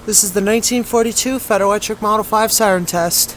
This is the 1942 Fedelcode Model 5 siren test.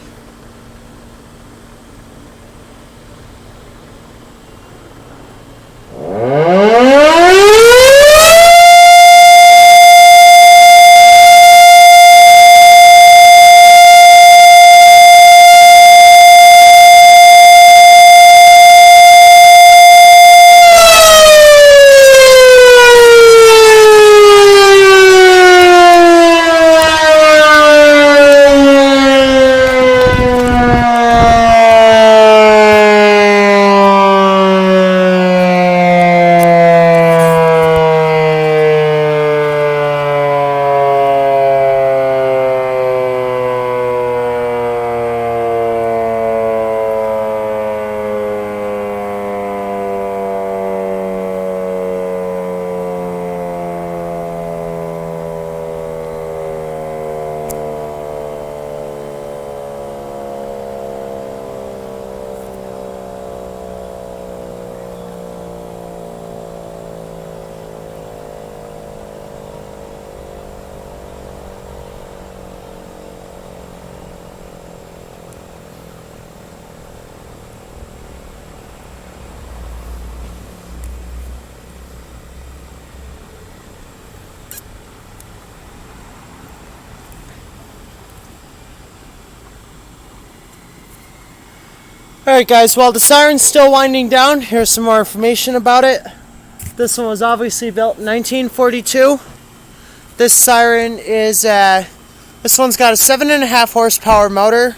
Alright guys, while the siren's still winding down, here's some more information about it. This one was obviously built in 1942. This siren is, this one's got a 7.5 horsepower motor.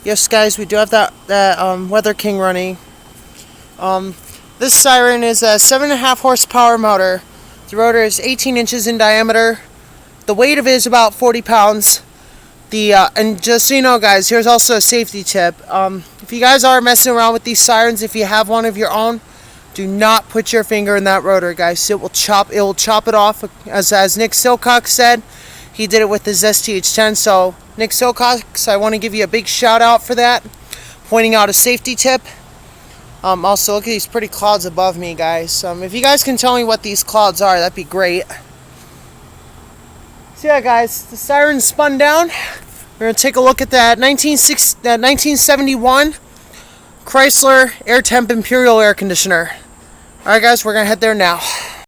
Yes guys, we do have that Weather King running. This siren is a 7.5 horsepower motor. The rotor is 18 inches in diameter. The weight of it is about 40 pounds. And just so you know guys, here's also a safety tip. If you guys are messing around with these sirens, if you have one of your own, do not put your finger in that rotor guys. It will chop it off. As Nick Silcox said, he did it with his STH10. So Nick Silcox, I want to give you a big shout out for that, pointing out a safety tip. Also look at these pretty clouds above me guys. If you guys can tell me what these clouds are, that'd be great. So yeah guys, the siren spun down. We're going to take a look at that 1971 Chrysler Air Temp Imperial air conditioner. Alright guys, we're going to head there now.